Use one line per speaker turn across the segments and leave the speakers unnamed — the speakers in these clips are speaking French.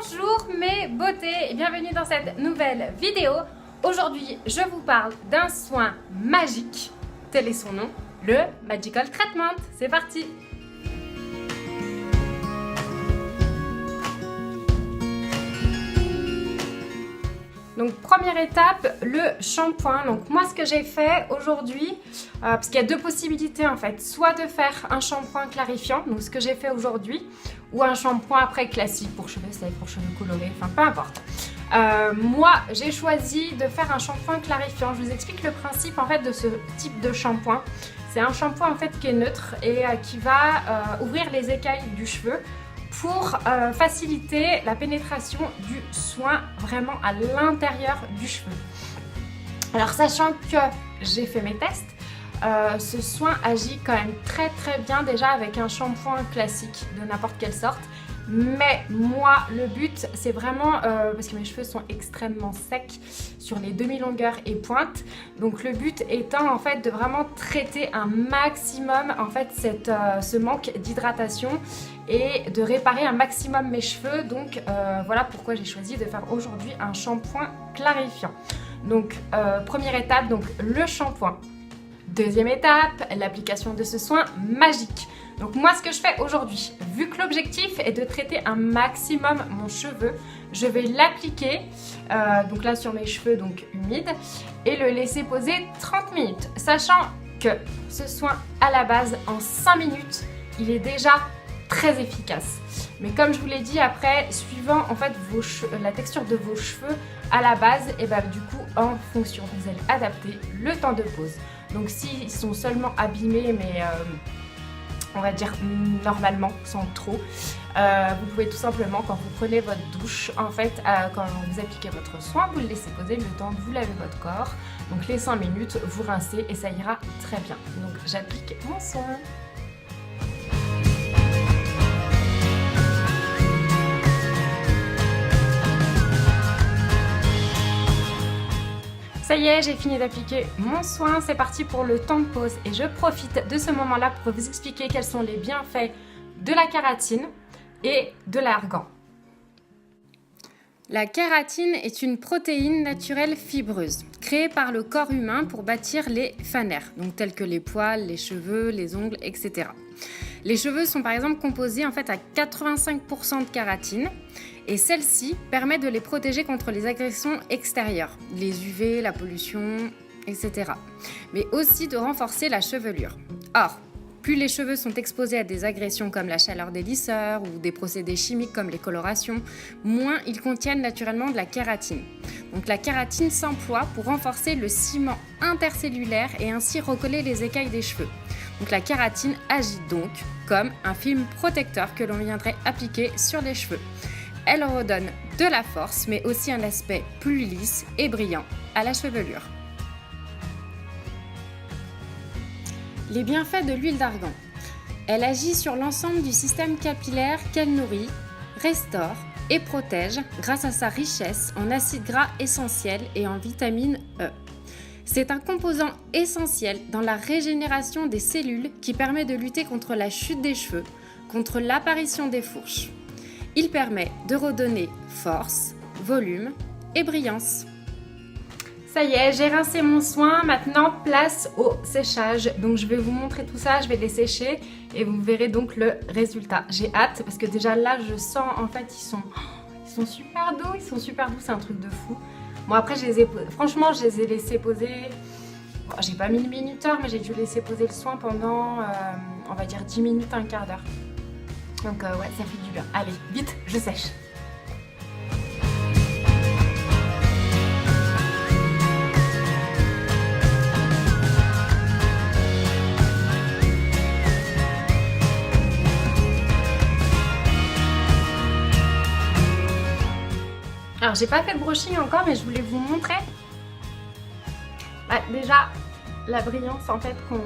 Bonjour mes beautés et bienvenue dans cette nouvelle vidéo. Aujourd'hui, je vous parle d'un soin magique, tel est son nom, le Magical Treatment. C'est parti! Donc première étape, le shampoing. Donc moi ce que j'ai fait aujourd'hui, parce qu'il y a deux possibilités en fait, soit de faire un shampoing clarifiant, donc ce que j'ai fait aujourd'hui, ou un shampoing après classique pour cheveux secs, pour cheveux colorés, enfin peu importe. Moi j'ai choisi de faire un shampoing clarifiant. Je vous explique le principe en fait de ce type de shampoing. C'est un shampoing en fait qui est neutre et qui va ouvrir les écailles du cheveu pour faciliter la pénétration du soin vraiment à l'intérieur du cheveu. Alors sachant que j'ai fait mes tests, ce soin agit quand même très bien déjà avec un shampoing classique de n'importe quelle sorte. Mais moi le but c'est vraiment, parce que mes cheveux sont extrêmement secs sur les demi-longueurs et pointes, donc le but étant en fait de vraiment traiter un maximum en fait ce manque d'hydratation et de réparer un maximum mes cheveux. Donc voilà pourquoi j'ai choisi de faire aujourd'hui un shampoing clarifiant. Donc première étape, donc le shampoing. Deuxième étape, l'application de ce soin magique. Donc moi ce que je fais aujourd'hui, vu que l'objectif est de traiter un maximum mon cheveu, je vais l'appliquer donc là sur mes cheveux donc humides et le laisser poser 30 minutes. Sachant que ce soin à la base en 5 minutes, il est déjà très efficace. Mais comme je vous l'ai dit après, suivant en fait la texture de vos cheveux à la base, et bah du coup en fonction vous allez adapter le temps de pose. Donc s'ils sont seulement abîmés mais on va dire normalement sans trop, vous pouvez tout simplement quand vous prenez votre douche en fait quand vous appliquez votre soin, vous le laissez poser le temps de vous laver votre corps. Donc les 5 minutes vous rincez et ça ira très bien. Donc j'applique mon soin. Ça y est, j'ai fini d'appliquer mon soin, c'est parti pour le temps de pause et je profite de ce moment-là pour vous expliquer quels sont les bienfaits de la kératine et de l'argan. La kératine est une protéine naturelle fibreuse créée par le corps humain pour bâtir les fanères, donc tels que les poils, les cheveux, les ongles, etc. Les cheveux sont par exemple composés en fait à 85% de kératine et celle-ci permet de les protéger contre les agressions extérieures, les UV, la pollution, etc. Mais aussi de renforcer la chevelure. Or, plus les cheveux sont exposés à des agressions comme la chaleur des lisseurs ou des procédés chimiques comme les colorations, moins ils contiennent naturellement de la kératine. Donc la kératine s'emploie pour renforcer le ciment intercellulaire et ainsi recoller les écailles des cheveux. Donc la kératine agit donc comme un film protecteur que l'on viendrait appliquer sur les cheveux. Elle redonne de la force mais aussi un aspect plus lisse et brillant à la chevelure. Les bienfaits de l'huile d'argan. Elle agit sur l'ensemble du système capillaire qu'elle nourrit, restaure et protège grâce à sa richesse en acides gras essentiels et en vitamine E. C'est un composant essentiel dans la régénération des cellules qui permet de lutter contre la chute des cheveux, contre l'apparition des fourches. Il permet de redonner force, volume et brillance. Ça y est, j'ai rincé mon soin, maintenant place au séchage. Donc je vais vous montrer tout ça, je vais les sécher et vous verrez donc le résultat. J'ai hâte parce que déjà là je sens en fait ils sont super doux, c'est un truc de fou. Bon après franchement je les ai laissés poser, bon, j'ai pas mis le minuteur mais j'ai dû laisser poser le soin pendant on va dire 10 minutes, un quart d'heure. Donc ouais ça fait du bien. Allez vite je sèche. Alors j'ai pas fait le brushing encore mais je voulais vous montrer déjà la brillance en fait qu'on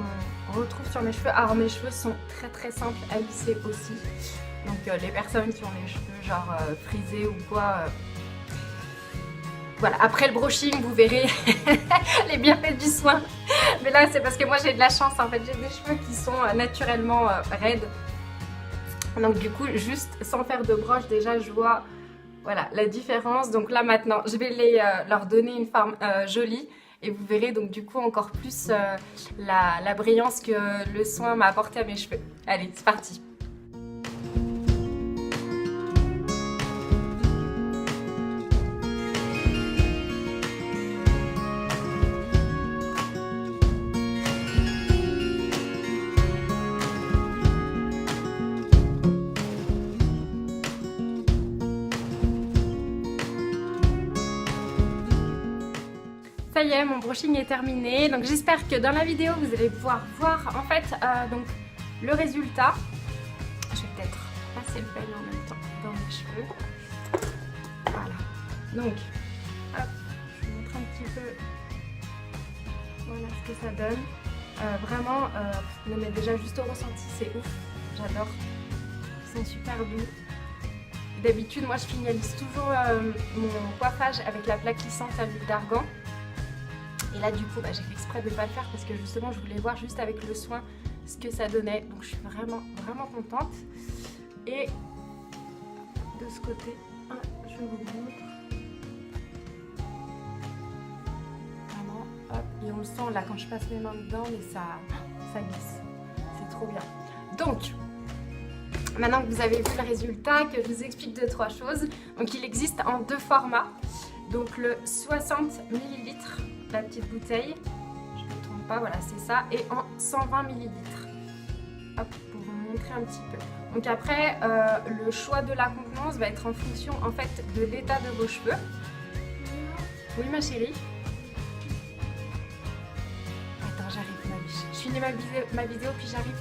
retrouve sur mes cheveux. Alors mes cheveux sont très simples à lisser aussi, donc les personnes qui ont les cheveux genre frisés ou quoi, voilà, après le brushing vous verrez les bienfaits du soin. Mais là c'est parce que moi j'ai de la chance en fait, j'ai des cheveux qui sont naturellement raides. Donc du coup juste sans faire de broche déjà je vois Voilà la différence. Donc là maintenant, je vais leur donner une forme jolie. Et vous verrez donc du coup encore plus la brillance que le soin m'a apporté à mes cheveux. Allez, c'est parti! Ça y est, mon brushing est terminé. Donc j'espère que dans la vidéo, vous allez pouvoir voir en fait donc, le résultat. Je vais peut-être passer le peigne en même temps dans mes cheveux. Voilà. Donc, hop, je vous montre un petit peu voilà ce que ça donne. Vraiment, le mettre déjà juste au ressenti, c'est ouf. J'adore. Ils sont super doux. D'habitude, moi je finalise toujours mon coiffage avec la plaque lissante à l'huile d'argan. Et là du coup j'ai fait exprès de ne pas le faire parce que justement je voulais voir juste avec le soin ce que ça donnait. Donc je suis vraiment contente. Et de ce côté, je vous montre. Vraiment, hop, et on le sent là quand je passe mes mains dedans, mais ça glisse. C'est trop bien. Donc, maintenant que vous avez vu le résultat, que je vous explique 2-3 choses. Donc il existe en 2 formats. Donc le 60 ml, la petite bouteille, je ne me trompe pas, voilà c'est ça, et en 120 ml. Hop, pour vous montrer un petit peu. Donc après, le choix de la contenance va être en fonction en fait de l'état de vos cheveux. Oui ma chérie. Attends, j'arrive ma biche. Je finis ma vidéo puis j'arrive.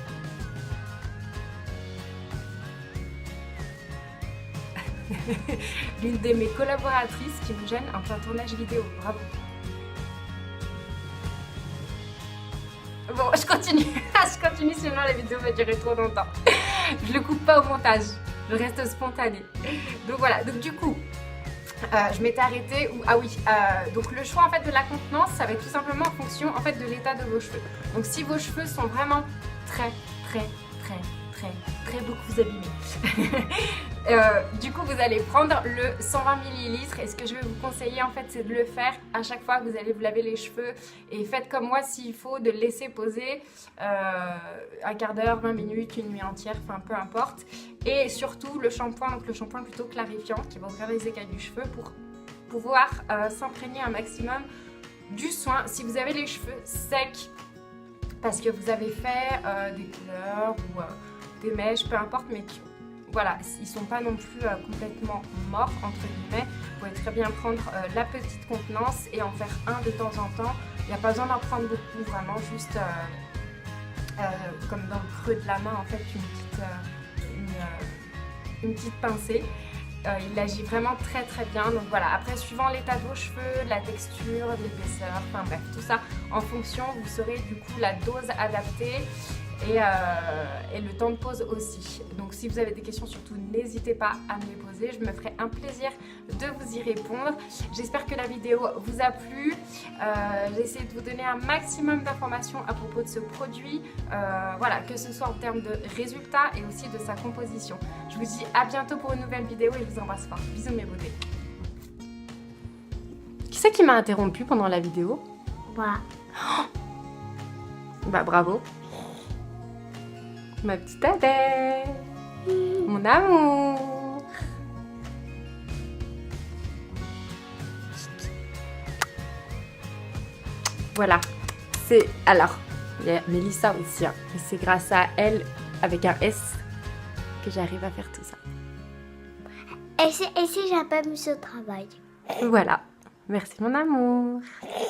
L'une de mes collaboratrices qui me gêne en plein tournage vidéo. Bravo. Bon, je continue. Je continue sinon la vidéo va durer trop longtemps. Je le coupe pas au montage. Je reste spontanée. Donc voilà. Donc du coup, je m'étais arrêtée où... Ah oui. Donc le choix en fait de la contenance, ça va être tout simplement en fonction en fait de l'état de vos cheveux. Donc si vos cheveux sont vraiment très beaucoup abîmés. Du coup vous allez prendre le 120 ml et ce que je vais vous conseiller en fait c'est de le faire à chaque fois que vous allez vous laver les cheveux et faites comme moi s'il faut de le laisser poser un quart d'heure, 20 minutes, une nuit entière, enfin peu importe. Et surtout le shampoing, donc le shampoing plutôt clarifiant qui va ouvrir les écailles du cheveu pour pouvoir s'imprégner un maximum du soin. Si vous avez les cheveux secs parce que vous avez fait des couleurs ou des mèches, peu importe, mais voilà, ils sont pas non plus complètement morts entre guillemets. Vous pouvez très bien prendre la petite contenance et en faire un de temps en temps. Il n'y a pas besoin d'en prendre beaucoup, vraiment juste comme dans le creux de la main en fait une petite pincée. Il agit vraiment très bien. Donc voilà, après suivant l'état de vos cheveux, la texture, l'épaisseur, enfin bref, tout ça en fonction, vous saurez du coup la dose adaptée et le temps de pause aussi. Donc si vous avez des questions, surtout n'hésitez pas à me les poser, je me ferai un plaisir de vous y répondre. J'espère que la vidéo vous a plu. J'ai essayé de vous donner un maximum d'informations à propos de ce produit, voilà, que ce soit en termes de résultats et aussi de sa composition. Je vous dis à bientôt pour une nouvelle vidéo et je vous embrasse fort. Bisous mes beautés. Qui c'est qui m'a interrompu pendant la vidéo?
Voilà.
Bah bravo. Ma petite Adèle, mon amour. Voilà, c'est... Alors, il y a Mélissa aussi, hein. Et c'est grâce à elle, avec un S, que j'arrive à faire tout ça.
Et si j'aime ce travail.
Voilà, merci mon amour,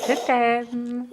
je t'aime.